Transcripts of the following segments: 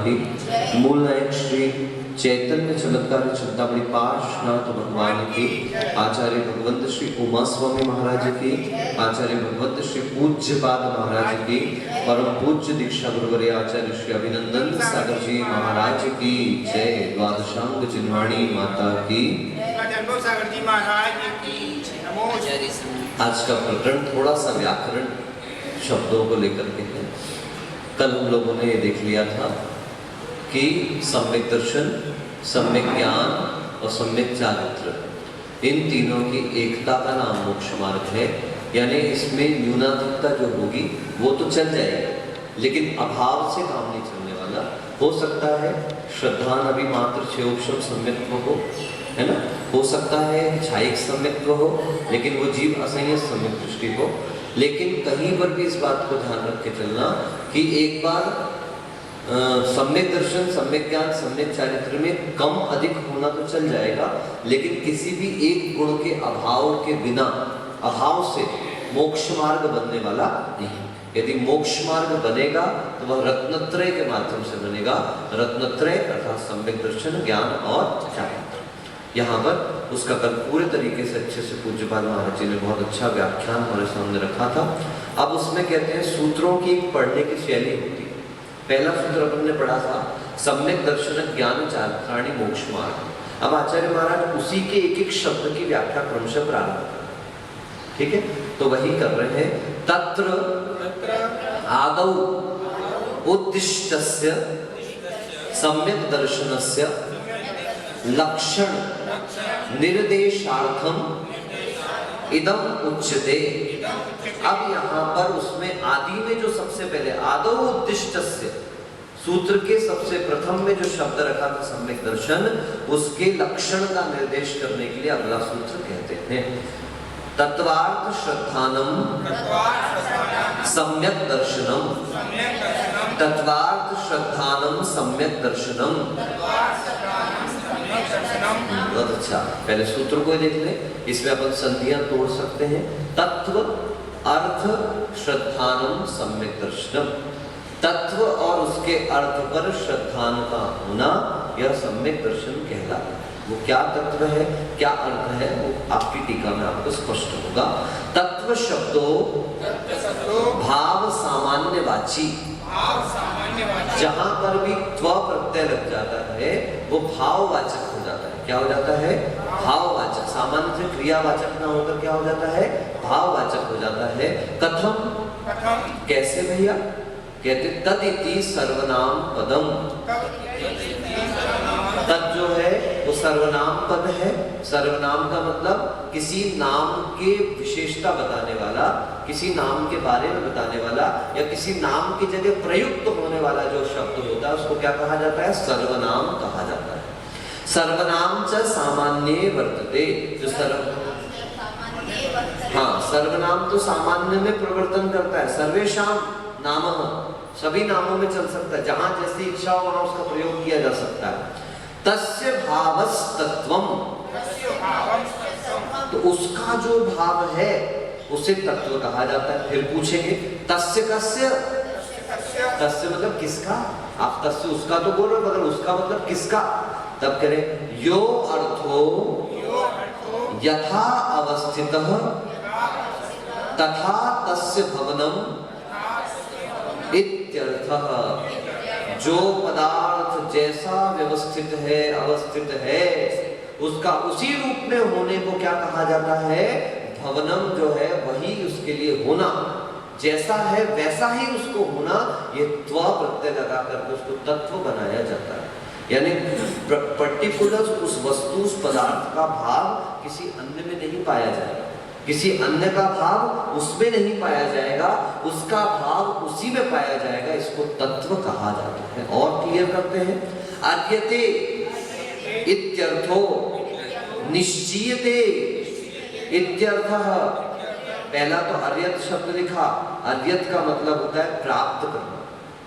मूल नायक श्री चैतन्य चमत्कार चिंतामणि पार्श्वनाथ भगवान की, आचार्य भगवंत श्री उमा स्वामी महाराज की, आचार्य भगवंत श्री पूज्यपाद महाराज की, परम पूज्य दीक्षा गुरुवर्य आचार्य श्री अभिनंदन सागर जी महाराज की जय। द्वादशांग जिनवाणी माता की। आज का प्रकरण थोड़ा सा व्याकरण शब्दों को लेकर के है। कल हम लोगों ने ये देख लिया था कि सम्यक दर्शन, सम्यक ज्ञान और सम्यक चारित्र, इन तीनों की एकता का नाम मोक्ष मार्ग है। यानी इसमें न्यूनाधिकता जो होगी वो तो चल जाएगी, लेकिन अभाव से काम नहीं चलने वाला। हो सकता है श्रद्धान अभी मात्र क्षेयोक्षम सम्यक्त्व हो, है ना, हो सकता है छायिक सम्यक्त्व हो, लेकिन वो जीव असंयत सम्यक दृष्टि हो। लेकिन कहीं पर भी इस बात को ध्यान रख के चलना कि एक बार सम्यक दर्शन, सम्यक ज्ञान, सम्यक चारित्र में कम अधिक होना तो चल जाएगा, लेकिन किसी भी एक गुण के अभाव के बिना, अभाव से मोक्ष मार्ग बनने वाला नहीं। यदि मोक्ष मार्ग बनेगा तो वह रत्नत्रय के माध्यम से बनेगा। रत्नत्रय अर्थात सम्यक दर्शन, ज्ञान और चारित्र। यहाँ पर उसका कल पूरे तरीके से अच्छे से पूज्यपाद महाराज जी ने बहुत अच्छा व्याख्यान हमारे सामने रखा था। अब उसमें कहते हैं सूत्रों की पढ़ने की शैली होती है। पहला सूत्र अपन ने पढ़ा था सम्यक दर्शन ज्ञान चारित्राणि मोक्ष मार्ग। अब आचार्य महाराज उसी के एक एक शब्द की व्याख्या क्रमशः प्रारंभ कर रहे हैं। ठीक है, तो वही कर रहे हैं। तत्र आदौ उद्दिष्टस्य सम्यक दर्शनस्य लक्षण निर्देशार्थम इदम उच्यते। अब यहाँ पर उसमें आदि में जो सबसे पहले आदौ उद्दिष्टस्य, सूत्र के सबसे प्रथम में जो शब्द रखा था सम्यक दर्शन, उसके लक्षण का निर्देश करने के लिए अगला सूत्र कहते हैं तत्वार्थ श्रद्धानम सम्यक दर्शनम। तत्वार्थ श्रद्धानम सम्यक दर्शनम। बहुत अच्छा, पहले सूत्र को देख ले। इसमें अपन संधियां तोड़ सकते हैं। तत्व, अर्थ, श्रद्धानम सम्यक दर्शनम। तत्व और उसके अर्थ पर श्रद्धान का होना, यह सम्यक दर्शन कहलाता है। वो क्या तत्व है, क्या अर्थ है, वो आपकी टीका में आपको स्पष्ट होगा। तत्व शब्दों भाव सामान्यवाची, जहां पर भी त्व प्रत्यय लग जाता है वो भाववाचक हो जाता है। क्या हो जाता है? भाववाचक। सामान्य से क्रियावाचक ना होकर क्या हो जाता है? भाववाचक हो जाता है। कथम, कैसे भैया? कहते तदिति सर्वनाम पदम। तद जो है वो सर्वनाम पद है। सर्वनाम का मतलब किसी नाम के विशेषता बताने वाला, किसी नाम के बारे में बताने वाला, या किसी नाम की जगह प्रयुक्त होने वाला जो शब्द होता है उसको क्या कहा जाता है? सर्वनाम कहा जाता है। सर्वनाम च सामान्ये वर्तते। जो सर्वनाम तो सामान्य में प्रवर्तन करता है। सर्वेषां नामः, सभी नामों में चल सकता है। जहां जैसी इच्छा हो वहां उसका प्रयोग किया जा सकता है। तस्य भावस्तत्वम, तो उसका जो भाव है उसे तत्व कहा जाता है। फिर पूछेंगे तस्य कस्य, तस्य मतलब किसका। आप तस्य उसका तो बोल रहे हो, मगर उसका मतलब किसका। तब करें यो अर्थो यथा अवस्थितः तथा तस्य भवनम इत्यर्थः। जो पदार्थ जैसा व्यवस्थित है, अवस्थित है, उसका उसी रूप में होने को क्या कहा जाता है? भवनम जो है वही उसके लिए होना, जैसा है वैसा ही उसको होना। ये त्व प्रत्यय लगा करके उसको तत्व बनाया जाता है। यानी पर्टिकुलर उस वस्तु, उस पदार्थ का भाव किसी अन्य में नहीं पाया जाएगा, किसी अन्य का भाव उसमें नहीं पाया जाएगा, उसका भाव उसी में पाया जाएगा। इसको तत्व कहा जाता है। और क्लियर करते हैं, आर्यते इत्यर्थो निश्चीयते इत्यर्थः। पहला तो अर्यत शब्द लिखा। अर्यत का मतलब होता है प्राप्त करना,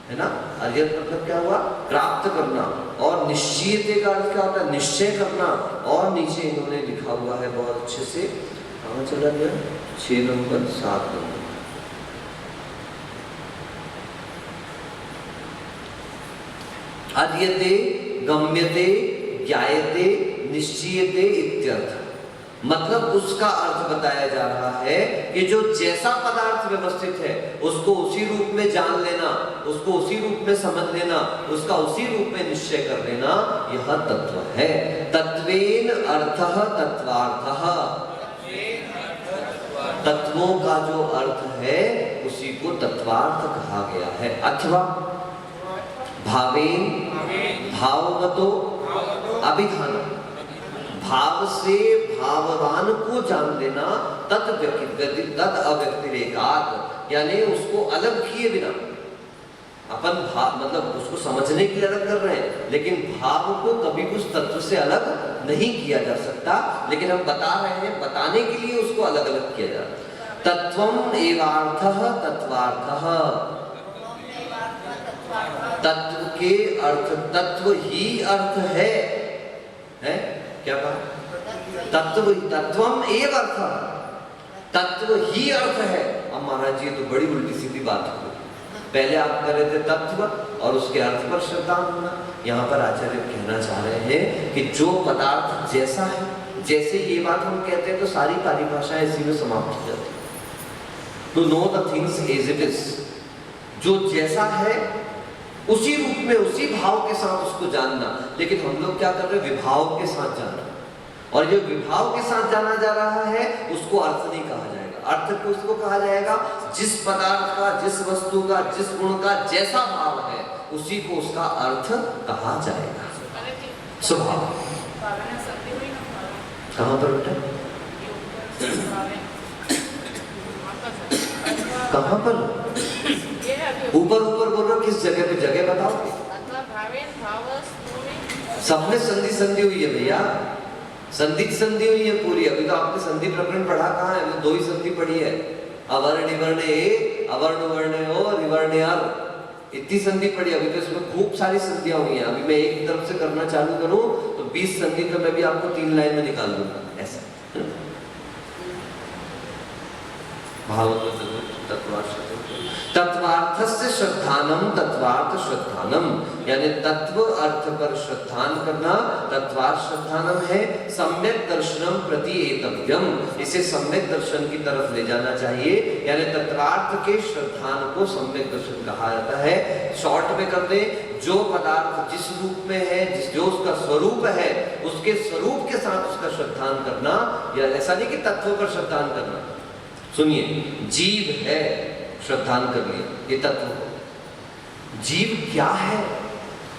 है ना। अर्यत मतलब क्या हुआ? प्राप्त करना। और निश्चीयते का अर्थ क्या होता है? निश्चय करना। और नीचे इन्होंने लिखा हुआ है बहुत अच्छे से, कहाँ चला गया? 6 नंबर 7 नंबर। अध्यते, गम्यते, ज्ञायते, निश्चयते इत्यर्थ। मतलब उसका अर्थ बताया जा रहा है कि जो जैसा पदार्थ व्यवस्थित है उसको उसी रूप में जान लेना, उसको उसी रूप में समझ लेना, उसका उसी रूप में निश्चय कर लेना, यह तत्व है। तत्वेन अर्थः तत्वार्थः, तत्वों का जो अर्थ है उसी को तत्वार्थ कहा गया है। अथवा भावेन, भाववतो अभिधान, भाव से भाववान को जान लेना, तद अव्यतिरेकात्, यानी उसको अलग किए बिना। अपन भाव मतलब उसको समझने के लिए अलग कर रहे हैं, लेकिन भाव को कभी उस तत्व से अलग नहीं किया जा सकता, लेकिन हम बता रहे हैं, बताने के लिए उसको अलग अलग किया जा रहा है। तत्वम एवार्थः तत्वार्थः, तत्व के अर्थ, तत्व ही अर्थ है क्या कहा? तत्व, तत्वम एव अर्थ, तत्व ही अर्थ है। अब महाराज जी तो बड़ी उल्टी सीधी बात हो, पहले आप कह रहे थे तत्व और उसके अर्थ पर श्रद्धा होना, यहाँ पर आचार्य कहना चाह रहे हैं कि जो पदार्थ जैसा है, जैसे ये बात हम कहते हैं तो सारी परिभाषाएं इसी में समाप्त हो जाती है। To know the things as it is, जो जैसा है उसी रूप में उसी भाव के साथ उसको जानना। लेकिन हम लोग क्या कर रहे हैं? विभाव के साथ जानना, और जो विभाव के साथ जाना जा रहा है उसको अर्थ नहीं कहा जाएगा। अर्थ को उसको कहा जाएगा जिस पदार्थ का, जिस वस्तु का, जिस गुण का जैसा भाव है उसी को उसका अर्थ कहा जाएगा। स्वभाव कहाँ पर बेटा? कहाँ पर? ऊपर ऊपर बोल रहे हो, किस जगह पे? जगह बताओ। सब में संधि संधि हुई है भैया, संधि संधि हुई है पूरी। अभी तो आपने संधि प्रकरण पढ़ा कहाँ है? दो ही संधि पढ़ी है, अवर्ण निवर्ण ए, अवर्ण वर्ण ओ, निवर्ण अर, इतनी संधि पढ़ी। अभी तो इसमें खूब सारी संधियां हुई हैं। अभी मैं एक तरफ से करना चालू करूं तो 20 संधि तो मैं भी आपको 3 लाइन में निकाल दूंगा ऐसा। तत्वार्थस्य श्रद्धानम, तत्वार्थ श्रद्धानम, यानी तत्व अर्थ पर श्रद्धान करना तत्वार्थ श्रद्धानम है। सम्यक दर्शनम प्रति एतव्यम, इसे सम्यक दर्शन की तरफ ले जाना चाहिए, यानी तत्वार्थ के श्रद्धान को सम्यक दर्शन कहा जाता है। शॉर्ट में कर दे, जो पदार्थ जिस रूप में है, जिस जो उसका स्वरूप है, उसके स्वरूप के साथ उसका श्रद्धान करना, या ऐसा नहीं कि तत्व पर श्रद्धान करना। सुनिए, जीव है, श्रद्धान कर लिया, ये तत्व। जीव क्या है?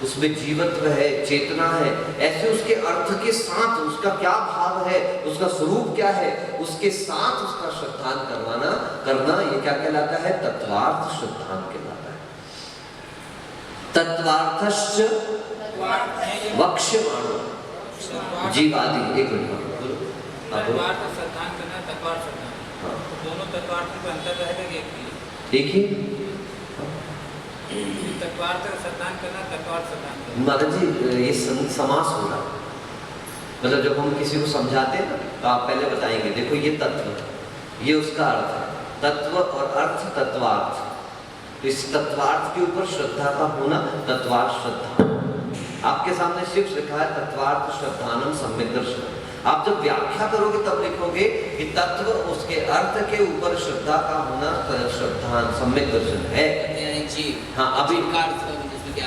उसमें जीवत्व है, चेतना है, ऐसे उसके अर्थ के साथ उसका क्या भाव है, उसका स्वरूप क्या है, उसके साथ उसका श्रद्धान करना, ये क्या कहलाता है? तत्वार्थ श्रद्धान कहलाता है। तत्वार्थश्च वक्ष्यमाणो जीवादि। एक मिनट दोनों तत्वार्थ में अंतर रहेगा कि देखिए, तत्वार्थ का श्रद्धान करना, तत्वार्थ श्रद्धान करना। महाराज जी ये समास होगा, मतलब जब हम किसी को समझाते हैं ना तो आप पहले बताएंगे देखो ये तत्व, ये उसका अर्थ है। तत्व और अर्थ तत्वार्थ, तो इस तत्वार्थ के ऊपर श्रद्धा का होना तत्वार्थ श्रद्धा। आपके सामने शिव लिखा है तत्वार्थ श्रद्धानम सम्यक दर्शन। आप जब व्याख्या करोगे तब लिखोगे कि तत्व उसके अर्थ के ऊपर श्रद्धा का होना श्रद्धान सम्यक दर्शन है। जीव, हाँ, अभी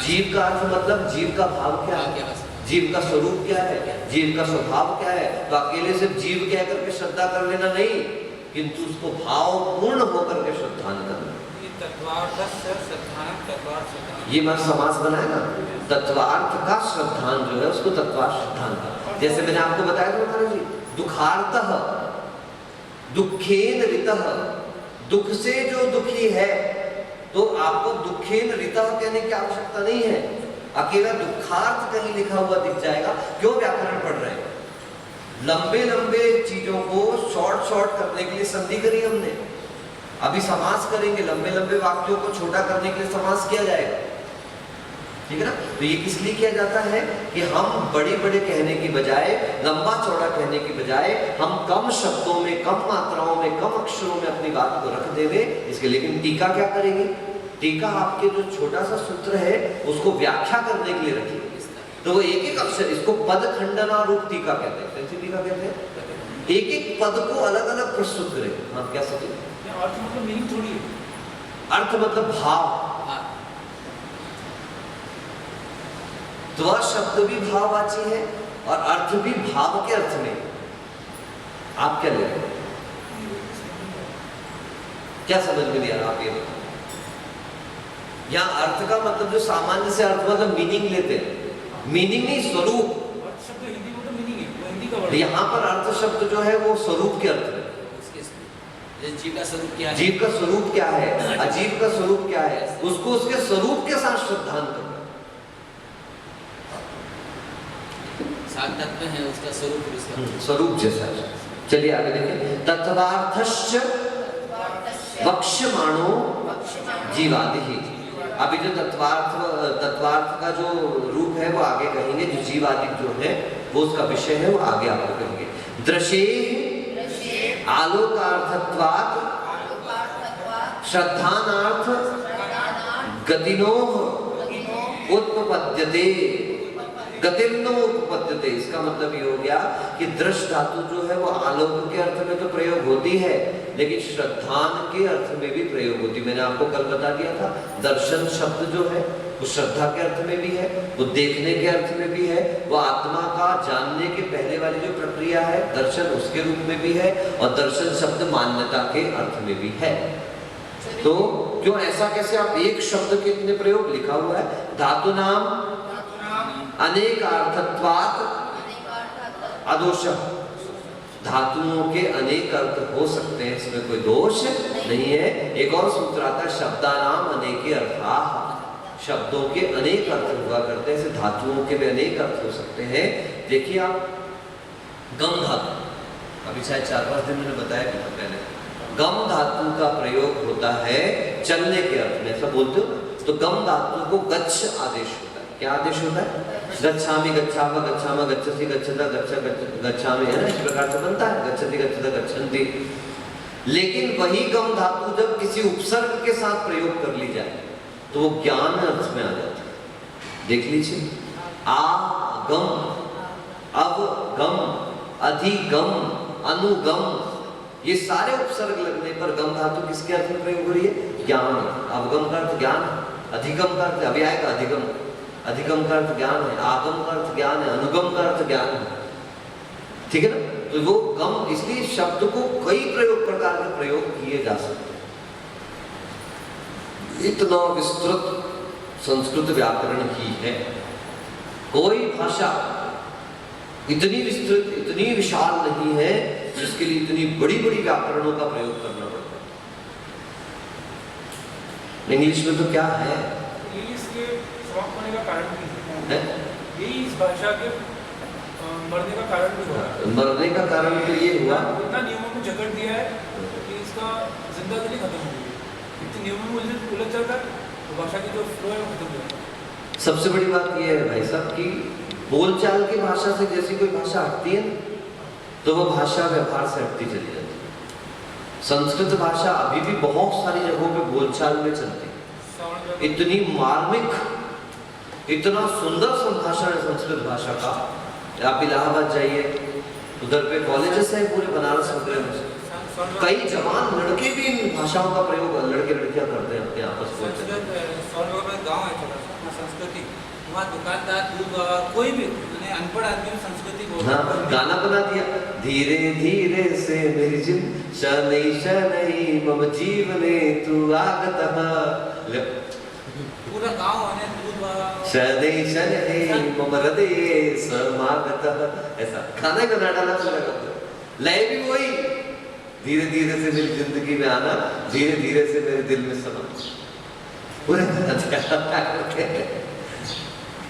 जीव का अर्थ मतलब जीव का भाव क्या है, जीव का स्वरूप क्या है, जीव का स्वभाव क्या है। तो अकेले सिर्फ जीव कह करके श्रद्धा कर लेना नहीं, किंतु उसको भाव पूर्ण होकर के श्रद्धान करना। ये मैं समास बनाया ना, तत्वार्थ का श्रद्धान जो है उसको तत्वार्थ श्रद्धान का। जैसे मैंने आपको बताया था महाराज जी, दुखार्तः दुखेन ऋतः, दुख से जो दुखी है तो आपको दुखेन ऋतः कहने की आवश्यकता नहीं है। अकेला दुखार्थ कहीं लिखा हुआ दिख जाएगा। क्यों व्याकरण पढ़ रहे हैं? लंबे लंबे चीजों को शॉर्ट करने के लिए संधि करी हमने। अभी समास करेंगे, लंबे लंबे वाक्यों को छोटा करने के लिए समास किया जाएगा, ठीक है ना। तो ये किस लिए किया जाता है कि हम बड़े बड़े कहने की बजाय, लंबा चौड़ा कहने की बजाय हम कम शब्दों में, कम मात्राओं में, कम अक्षरों में अपनी बात को रख देवे इसके। लेकिन टीका क्या करेगी? टीका आपके जो छोटा सा सूत्र है उसको व्याख्या करने के लिए रखी है। तो वो एक एक अक्षर, इसको पद खंडना रूप टीका कहते हैं। कैसी टीका कहते हैं? एक एक पद को अलग अलग प्रस्तुत करे। हाँ क्या समझे? अर्थ मतलब मीनिंग थोड़ी है, अर्थ मतलब भाव। त्व शब्द भी भाववाची है और अर्थ भी भाव के अर्थ में। आप क्या ले रहे हो? क्या समझ में नहीं आ रहा? आप ये बताओ। यहाँ अर्थ का मतलब जो सामान्य से अर्थ मतलब मीनिंग लेते हैं, मीनिंग नहीं स्वरूप। अर्थ शब्द हिंदी में तो मीनिंग है, वो हिंदी का वर्ड है। यहाँ पर अर्थ शब्द जो है वो स्वरूप के अर्थ में। जीव का स्वरूप क्या है? जीव का स्वरूप क्या है, अजीव का स्वरूप क्या है, उसको उसके स्वरूप के साथ श्रद्धांत करना। सात तत्व है, उसका स्वरूप उसका स्वरूप जैसा है। चलिए आगे देखें। तत्वार्थश्च वक्ष्यमाणो जीवादि। अभी जो तत्वार्थ का जो रूप है वो आगे कहेंगे, जो जीवादि जो है वो उसका विषय है, वो आगे आपको कहेंगे। दृशे आलोकार्थत्वात् श्रद्धानार्थ गतिनोः उत्पद्यते। गतिर्नो उपपद्यते, इसका मतलब ये हो गया कि दृश धातु जो है वो आलोक के अर्थ में तो प्रयोग होती है, लेकिन श्रद्धान के अर्थ में भी प्रयोग होती है। मैंने आपको कल बता दिया था, दर्शन शब्द जो है वो श्रद्धा के अर्थ में भी है, वो देखने के अर्थ में भी है, वो आत्मा का जानने के पहले वाली जो प्रक्रिया है दर्शन उसके रूप में भी है, और दर्शन शब्द मान्यता के अर्थ में भी है। तो क्यों ऐसा कैसे? आप एक शब्द के इतने प्रयोग लिखा हुआ है। धातु नाम अनेकार्थत्वात् अदोषः, धातुओं के अनेक अर्थ हो सकते हैं, इसमें कोई दोष नहीं है। एक और सूत्र आता है, शब्दानाम अनेके अर्थाः, शब्दों के अनेक अर्थ हुआ करते हैं, धातुओं के भी अनेक अर्थ हो सकते हैं। देखिए आप गम धातु, अभी शायद 4-5 दिन मैंने बताया था पहले, गम धातु का प्रयोग होता है चलने के अर्थ में, ऐसा बोलते हो। तो गम धातु को गच्छ आदेश होता है। क्या आदेश होता है? गच्छामि, गच्छामः, गच्छामः, गच्छसि, गच्छता, गच्छामि, है ना, इस प्रकार से बनता है गच्छति, गच्छता, गच्छन्ति। लेकिन वही गम धातु जब किसी उपसर्ग के साथ प्रयोग कर ली जाए तो वो ज्ञान अर्थ में आ जाती है। देख लीजिए, आगम, अवगम, अधिगम, अनुगम, ये सारे उपसर्ग लगने पर गम धातु किसके अर्थ में प्रयोग हो रही है? ज्ञान। अवगम का अर्थ ज्ञान, अधिगम का अर्थ अभी आएगा अधिगम, अधिगम का अर्थ ज्ञान है, आगम का अर्थ ज्ञान है, अनुगम का अर्थ ज्ञान है। ठीक है ना? तो वो गम, इसलिए शब्द को कई प्रकार के प्रयोग किए जा सकते हैं। इतना विस्तृत संस्कृत व्याकरण ही है। कोई भाषा इतनी विस्तृत, इतनी विशाल नहीं है जिसके लिए इतनी बड़ी बड़ी व्याकरणों का प्रयोग करना पड़ता है। इंग्लिश में तो क्या है, इंग्लिश के समाप्त होने का कारण भी है? यही इस भाषा के मरने का कारण भी हुआ। मरने का कारण तो ये हुआ, इतना नियमों को जकड़ दिया है कि इसका जिंदगी खत्म हो गई। इतने नियमों में उलझ जाता है तो भाषा की जो फ्लो है वो खत्म हो जाता है। सबसे बड़ी बात यह है भाई साहब कि बोलचाल की भाषा से जैसी कोई भाषा हटती है तो वो भाषा व्यवहार से हटती चली जाती है। संस्कृत भाषा अभी भी बहुत सारी जगहों पे बोलचाल में चलती है। इतनी मार्मिक, इतना सुंदर संभाषण है संस्कृत भाषा का। आप इलाहाबाद जाइए, उधर पे कॉलेजेस हैं पूरे बनारस वगैरह में, कई जवान लड़के भी इन भाषाओं का प्रयोग, लड़के लड़कियां करते हैं अपने आपस में। गाँव है छोटा सा संस्कृति, वहाँ दुकानदार, दूध वाला, कोई भी अनपढ़ आदमी में संस्कृति बोलता है। हाँ, गाना बना दिया, धीरे धीरे से मेरी जिन शनई शनई मम जीवने तू आगतः, पूरा गाँव है दूध वाला, शनई शनई मम हृदये समागतः, ऐसा खाना ही बना डाला पूरा का पूरा। लय भी वही, धीरे धीरे से मेरी जिंदगी में आना, धीरे धीरे से मेरे दिल में समाना, पूरे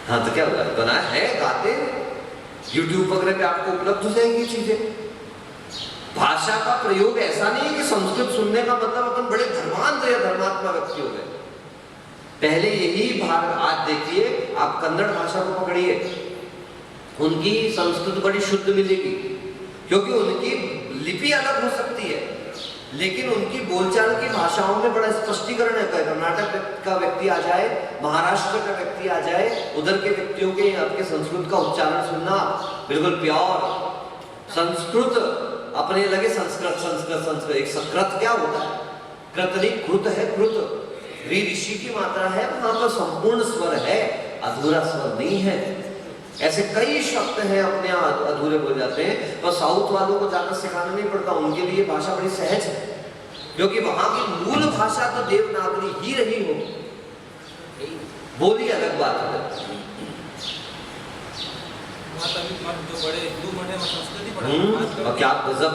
हाँ तो क्या हुआ, बना है, गाते YouTube वगैरह पे आपको उपलब्ध हो जाएंगी चीजें। भाषा का प्रयोग ऐसा नहीं है कि संस्कृत सुनने का मतलब अपन बड़े धर्मांध या धर्मात्मा व्यक्ति हो गए। पहले यही भाग, आज देखिए आप कन्नड़ भाषा को पकड़िए, उनकी संस्कृत बड़ी शुद्ध मिलेगी क्योंकि उनकी लिपि अलग हो सकती है, लेकिन उनकी बोलचाल की भाषाओं में बड़ा स्पष्टीकरण है। कर्नाटक का व्यक्ति आ जाए, महाराष्ट्र का व्यक्ति आ जाए, उधर के व्यक्तियों के आपके संस्कृत का उच्चारण सुनना बिल्कुल प्योर संस्कृत, अपने लगे संस्कृत संस्कृत संस्कृत। एक सकृत क्या होता है? कृत नहीं, कृत है, कृत ऋषि की मात्रा है, वहां पर संपूर्ण स्वर है, अधूरा स्वर नहीं है। ऐसे कई शब्द हैं अपने अधूरे बोल जाते हैं, तो साउथ वालों को ज्यादा सिखाना नहीं पड़ता, उनके लिए भाषा बड़ी सहज है, क्योंकि वहां की मूल भाषा तो देवनागरी ही रही हो, बोली अलग बात है। जो बड़े हिंदू मठ है संस्कृति पढ़ा, और क्या गजब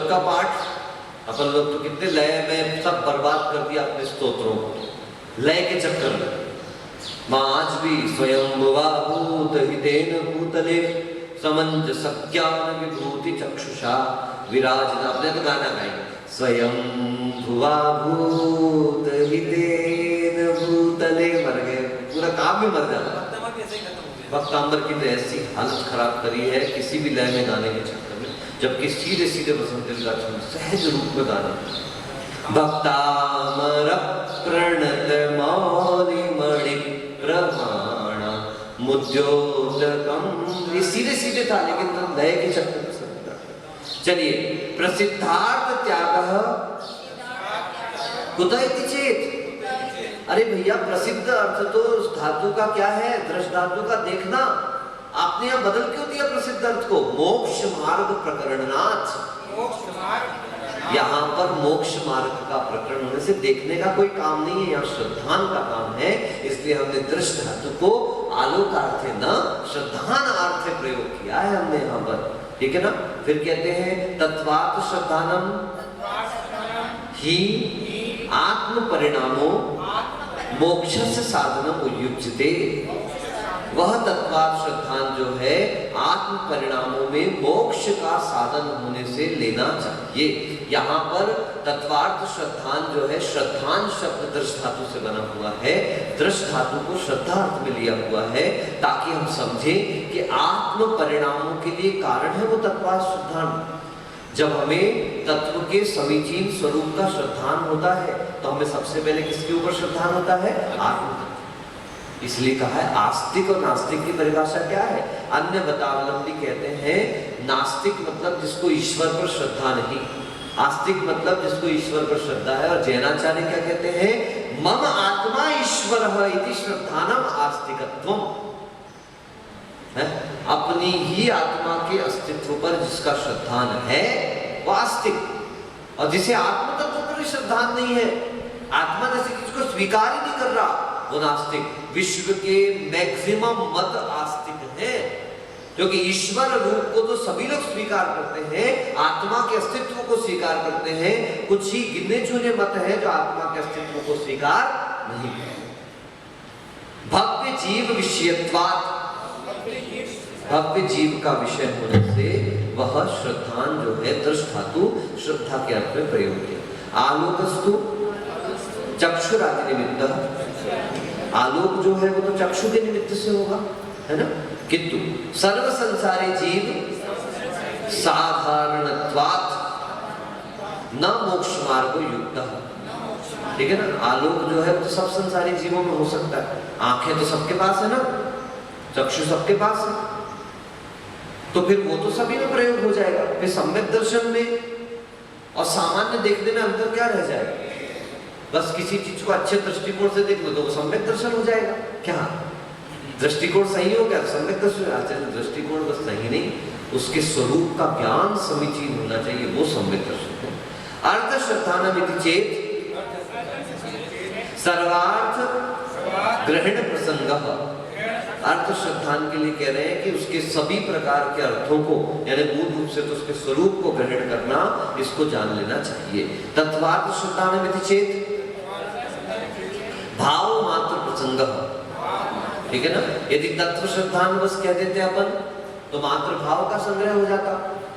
का पाठ। अपन लोग तो कितने लय में सब बर्बाद कर दिया अपने स्तोत्रों को, लय के चक्कर में। मां आज भी स्वयं भूत हितेन भूतले समंजस ज्ञान विभूति चक्षुषा विराजना। अपने तो गाना गाएंगे, स्वयं भूत हितेन भूतले, मर गए, पूरा काम भी मर जाता। वक्तांबर की तो ऐसी हालत खराब करी है किसी भी लय में गाने के चक्कर में, जबकि सीधे सीधे बसंत का सहज रूप में गाना। भक्तामर प्रणत मौलि मणि प्रमाण मुद्योतकम, ये सीधे सीधे था, लेकिन तो लय के चक्कर में समझा। चलिए, प्रसिद्धार्थ त्यागः कुतः इति चेत। अरे भैया, प्रसिद्ध अर्थ तो धातु का क्या है? दृष्ट धातु का देखना। आपने यहाँ बदल क्यों दिया प्रसिद्ध अर्थ को? मोक्ष मार्ग प्रकरणनाथ, यहाँ पर मोक्ष मार्ग का प्रकरण होने से देखने का कोई काम नहीं है, यहाँ श्रद्धान का काम है, इसलिए हमने दृष्ट धातु को आलोकार्थे न श्रद्धानार्थे प्रयोग किया है हमने यहाँ पर, ठीक है ना। फिर कहते हैं तत्वात् श्रद्धानम ही आत्म परिणामो मोक्षस्य साधनम उयुज्यते। वह तत्वात् श्रद्धान जो है आत्म परिणामों में मोक्ष का साधन होने से लेना चाहिए। यहाँ पर तत्वार्थ श्रद्धान जो है, श्रद्धान शब्द दृष्ट धातु से बना हुआ है, दृष्ट धातु को श्रद्धार्थ में लिया हुआ है, ताकि हम समझें कि आत्म परिणामों के लिए कारण है वो तत्वार्थ श्रद्धान। जब हमें तत्व के समीचीन स्वरूप का श्रद्धान होता है तो हमें सबसे पहले किसके ऊपर श्रद्धान होता है? आत्म। इसलिए कहा है आस्तिक और नास्तिक की परिभाषा क्या है? अन्य मतावलंबी कहते हैं नास्तिक मतलब जिसको ईश्वर पर श्रद्धा नहीं, आस्तिक मतलब जिसको ईश्वर पर श्रद्धा है। और जैनाचार्य क्या कहते हैं? मम आत्मा ईश्वरः इति श्रद्धानम आस्तिकत्वम, अपनी ही आत्मा के अस्तित्व पर जिसका श्रद्धान है वो आस्तिक, और जिसे आत्म तत्व पर श्रद्धान नहीं है, आत्मा जैसे किसको स्वीकार ही नहीं कर रहा, वो नास्तिक। विश्व के मैक्सिमम मत आस्तिक हैं, क्योंकि ईश्वर रूप को तो सभी लोग स्वीकार करते हैं, आत्मा के अस्तित्व को स्वीकार करते हैं। कुछ ही गिने चुने मत हैं जो आत्मा के अस्तित्व को स्वीकार नहीं करते। भव्य जीव विषयत्वात्, भव्य जीव का विषय होने से वह श्रद्धान जो है दृष्ट धातु श्रद्धा के अर्थ में प्रयोग किया। आलोकस्तु चक्षुरादि निमित्त, आलोक जो है वो तो चक्षु के निमित्त से होगा, है ना। किंतु सर्व संसारी जीव साधारणत्वात् न मोक्ष मार्गो युक्तः, ठीक है ना। आलोक जो है वो तो सब संसारी जीवों में हो सकता है, आंखें तो सबके पास है ना, चक्षु सबके पास है, तो फिर वो तो सभी में प्रयोग हो जाएगा। फिर सम्यक दर्शन में और सामान्य देखने में अंतर क्या रह जाएगा? बस किसी चीज को अच्छे दृष्टिकोण से देख लो तो वो सम्यक दर्शन हो जाएगा। क्या दृष्टिकोण सही हो गया? सम्यक दर्शन। दृष्टिकोण बस सही नहीं, उसके स्वरूप का ज्ञान समीचीन होना चाहिए, वो सम्यक दर्शन है। अर्थ श्रद्धानमिति चेत सर्वार्थ ग्रहण प्रसंगः, अर्थ श्रद्धान के लिए कह रहे हैं कि उसके सभी प्रकार के अर्थों को, यानी मूल रूप से तो उसके स्वरूप को ग्रहण करना, इसको जान लेना चाहिए। तत्वार्थ श्रद्धानमिति चेत भाव मात्र प्रसंगः, ठीक है ना। यदि तत्व श्रद्धान बस कह देते अपन तो मात्र भाव का संग्रह हो जाता,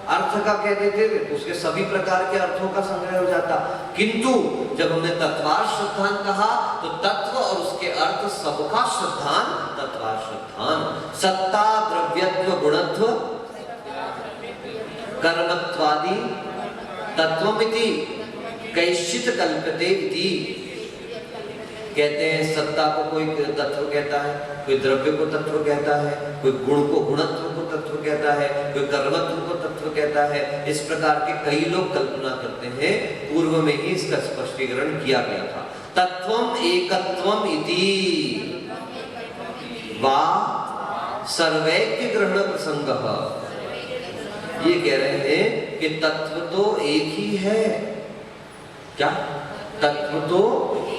अर्थ का कह देते तो उसके सभी प्रकार के अर्थों का संग्रह हो जाता। किंतु जब हमने तत्वार्थ श्रद्धान कहा तो तत्व और उसके अर्थ सबका श्रद्धान तत्वार्थ श्रद्धान। सत्ता, द्रव्यत्व, गुणत्व, कर्मत्वादि तत्वमिति कैश्चित कल्पते इति। कहते हैं सत्ता को कोई तत्व कहता है, कोई द्रव्य को तत्व कहता है, कोई गुण को गुणत्व को तत्व कहता है, कोई कर्मत्व को तत्व कहता है। इस प्रकार के कई लोग कल्पना करते हैं। पूर्व में ही इसका स्पष्टीकरण किया गया था। तत्वम एकत्वम इति वा सर्वैक्य ग्रहण प्रसंगः। ये कह रहे हैं कि तत्व तो एक ही है। क्या? तत्व तो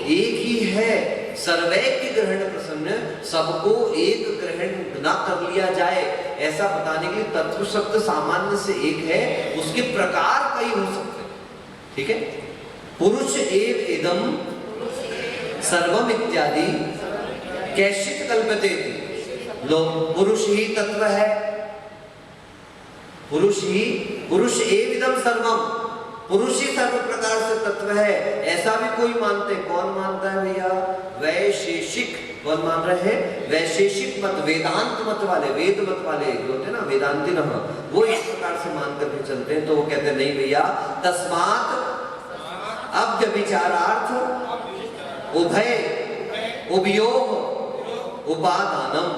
एक ही है। सर्वैक्य ग्रहण प्रसन्न, सबको एक ग्रहण ना कर लिया जाए, ऐसा बताने के लिए तत्व शब्द सामान्य से एक है, उसके प्रकार कई हो सकते हैं। ठीक है। पुरुष एव इदम सर्वम इत्यादि कैश्चित कल्पते। लोग पुरुष ही तत्व है, पुरुष एव इदम सर्वम, पुरुष ही सर्व प्रकार से तत्व है, ऐसा भी कोई मानते। कौन मानता है भैया? वैशेषिक। कौन मान रहे हैं? वैशेषिक मत, वेदांत मत वाले, वेद मत वाले जो होते हैं ना, वेदांती न, वो इस प्रकार से मान करके चलते हैं। तो वो कहते हैं नहीं भैया, तस्मात् अव्यभिचारार्थ उभय उभयोग उपादानम,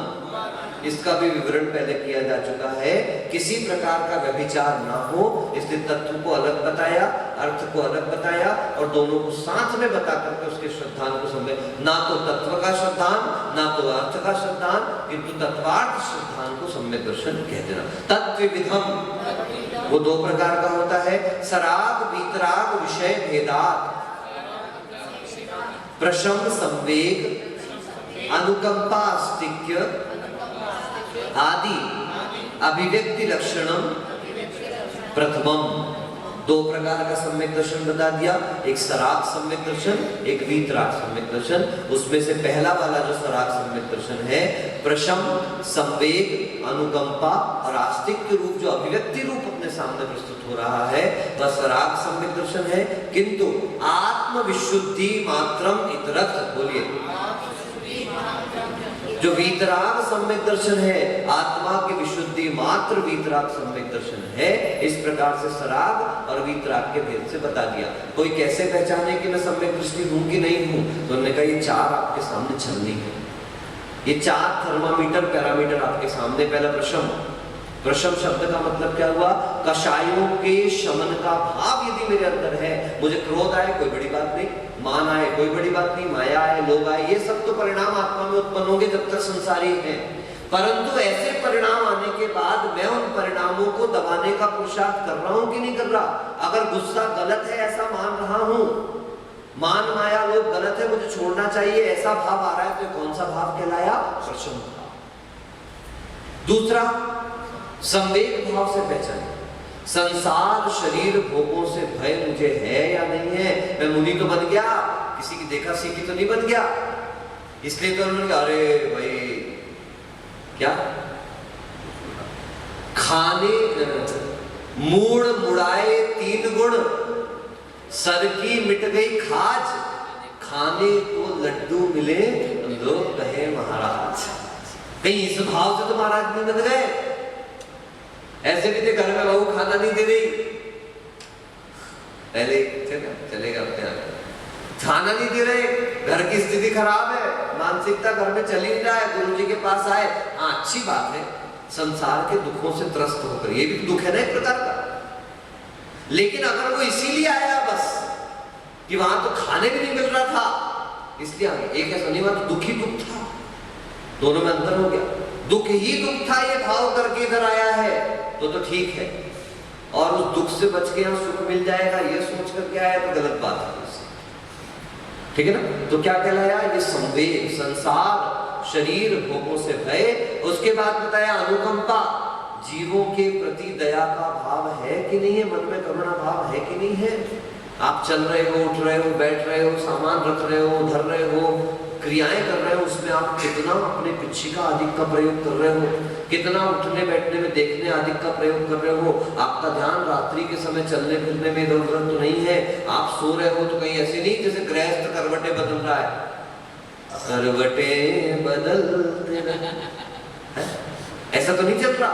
इसका भी विवरण पहले किया जा चुका है। किसी प्रकार का व्यभिचार ना हो, इसलिए तत्व को अलग बताया, अर्थ को अलग बताया, और दोनों को साथ में बता करके उसके श्रद्धान को समझे। ना तो तत्व का श्रद्धान, ना तो अर्थ का श्रद्धान, किंतु तत्वार्थ श्रद्धान को सम्यक दर्शन कहते हैं। तत्व विधम वो दो प्रकार का होता है। सराग वीतराग विषय भेदात, प्रशम संवेग अनुकंपा अस्तिक्य आदि अभिव्यक्ति लक्षणम प्रथमम। दो प्रकार का सम्यक दर्शन बता दिया, एक सराग सम्यक दर्शन, एक वीतराग सम्यक दर्शन। उसमें से पहला वाला जो सराग सम्यक दर्शन है, प्रशम संवेग अनुकंपा और आस्तिक्य रूप जो अभिव्यक्ति रूप अपने सामने प्रस्तुत हो रहा है, वह सराग सम्यक दर्शन है। किंतु आत्म विशुद्धि मात्रम इतरथ, बोलिए, जो वीतराग सम्यक दर्शन है, आत्मा की विशुद्धि मात्र वीतराग सम्यक दर्शन है। इस प्रकार से सराग और वीतराग के भेद से बता दिया। कोई कैसे पहचाने कि मैं सम्यक दृष्टि हूं कि नहीं हूं? तो उन्होंने कहा ये चार आपके सामने छलनी है, ये चार थर्मामीटर पैरामीटर आपके सामने। पहला प्रशम, प्रशम शब्द का मतलब क्या हुआ? कषायों के शमन का भाव यदि मेरे अंदर है, मुझे क्रोध आए कोई बड़ी बात नहीं, मान आए कोई बड़ी बात नहीं, माया आए, लोभ आए, ये सब तो परिणाम आत्मा में उत्पन्न होंगे जब तक संसारी हैं। परंतु ऐसे परिणाम आने के बाद मैं उन परिणामों को दबाने का पुरुषार्थ कर रहा हूं कि नहीं कर रहा? अगर गुस्सा गलत है ऐसा मान रहा हूं, मान माया लोभ गलत है मुझे छोड़ना चाहिए ऐसा भाव आ रहा है, तो कौन सा भाव कहलाया? प्रशम भाव। दूसरा, संवेग भाव से पहचाने, संसार शरीर भोगों से भय मुझे है या नहीं है? मैं मुनि तो बन गया, किसी की देखा सीखी तो नहीं बन गया, इसलिए तो उन्होंने कहा अरे भाई क्या खाने मूड मुड़ाए तीन गुण, सर की मिट गई खाज, खाने को लड्डू मिले लोग कहे महाराज। कहीं इस भाव से तो महाराज नहीं बन गए? ऐसे भी थे घर में बहू खाना नहीं दे रही, पहले चलेगा अपने आप, खाना नहीं दे रहे, घर की स्थिति खराब है, मानसिकता घर में चली नहीं रहा है, गुरु जी के पास आए, हाँ अच्छी बात है, संसार के दुखों से त्रस्त होकर, ये भी दुख है ना एक प्रकार का। लेकिन अगर वो इसीलिए आया बस कि वहां तो खाने भी नहीं मिल रहा था इसलिए आगे, एक ऐसा नहीं हुआ तो दुख ही दुख था, दोनों में अंतर हो गया। दुख ही दुख था ये भाव करके इधर आया है तो ठीक है, और उस दुख से बच के यहाँ सुख मिल जाएगा ये सोच कर क्या आया तो गलत बात है, ठीक है ना। तो क्या कहलाया? ये संवेग, संसार शरीर भोगों से भय। उसके बाद बताया अनुकंपा, जीवों के प्रति दया का भाव है कि नहीं है, मन में करुणा भाव है कि नहीं है। आप चल रहे हो, उठ रहे हो, बैठ रहे हो, सामान रख रहे हो, धर रहे हो, क्रियाएं कर रहे हो, उसमें आप कितना अपने पिच्छिका आदि का प्रयोग कर रहे हो, कितना उठने बैठने में देखने आदि का प्रयोग कर रहे हो। आपका ध्यान रात्रि के समय चलने फिरने में इधर उधर तो नहीं है। आप सो रहे हो तो कहीं ऐसे नहीं जैसे गृहस्थ करवटे बदल रहा है, करवटे बदलते ऐसा तो नहीं चल रहा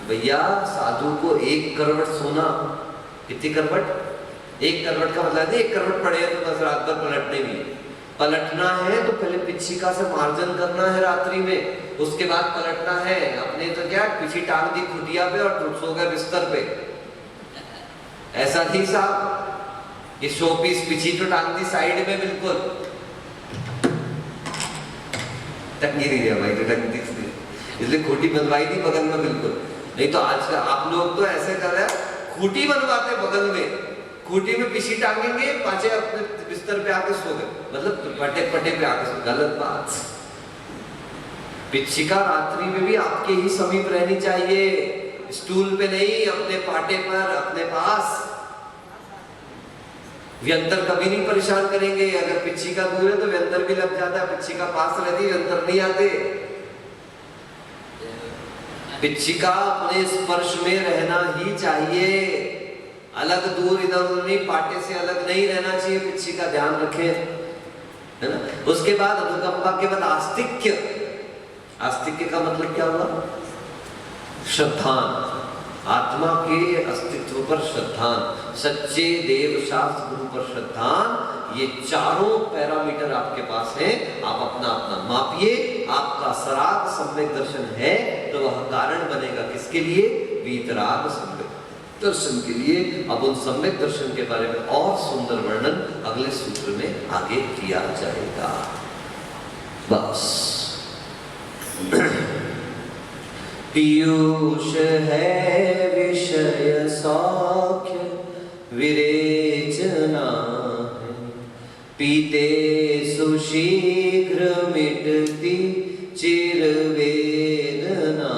भैया। साधु को एक करवट सोना कितनी करवट? एक करवट का मतलब नहीं एक करवट पड़े तो बस रात भर पलटने भी पलटना है तो पहले पिछिका से मार्जन करना है रात्रि में, उसके बाद पलटना है। अपने तो क्या पीछे टांग दी खुटिया पे और सो गए बिस्तर पे, ऐसा नहीं साहब। ये शो पीस पीछे तो टांग दी साइड में बिल्कुल टंगी नहीं है भाई, तो टंगी थी इसलिए खूटी बनवाई थी बगल में बिल्कुल। नहीं तो आज आप लोग तो ऐसे कर रहे हैं, खूटी बनवाते बगल में, खूटी में पीछे टांगेंगे, पांचे अपने बिस्तर पे आके सो गए, मतलब पटे पटे पे आके सो। गलत बात। पिछिका रात्रि में भी आपके ही समीप रहनी चाहिए, स्टूल पे नहीं, अपने पाटे पर, अपने पास। व्यंतर कभी नहीं परेशान करेंगे। अगर पिछिका दूर है तो व्यंतर भी लग जाता है, पिछिका पास रहती है व्यंतर नहीं आते। पिछिका अपने स्पर्श में रहना ही चाहिए, अलग दूर इधर उधर नहीं, पाटे से अलग नहीं रहना चाहिए। पिछिका ध्यान रखें, है ना। उसके बाद अनुकंपा के बाद आस्तिक्य। आस्तिक्य का मतलब क्या हुआ? श्रद्धान, आत्मा के अस्तित्व पर श्रद्धान, सच्चे देव शास्त्र गुरु पर श्रद्धान। ये चारों पैरामीटर आपके पास हैं, आप अपना अपना मापिए। आपका सराग सम्यक दर्शन है तो वह कारण बनेगा किसके लिए? वीतराग सम्यक दर्शन के लिए। अब उन सम्यक दर्शन के बारे में और सुंदर वर्णन अगले सूत्र में आगे किया जाएगा। बस पीयूष है विषय सौख्य विरेचना है, पीते सुशीघ्र मिटती चिर वेदना।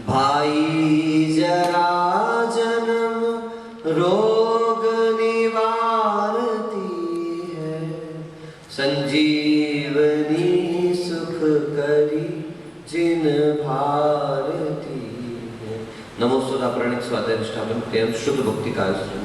भाई जरा जन्म रोग निवारती है, संजीवनी सुख करी जिन भारती है। नमो सुधा प्रणित स्वाध्याय निष्ठापन शुद्ध भक्ति कार्य।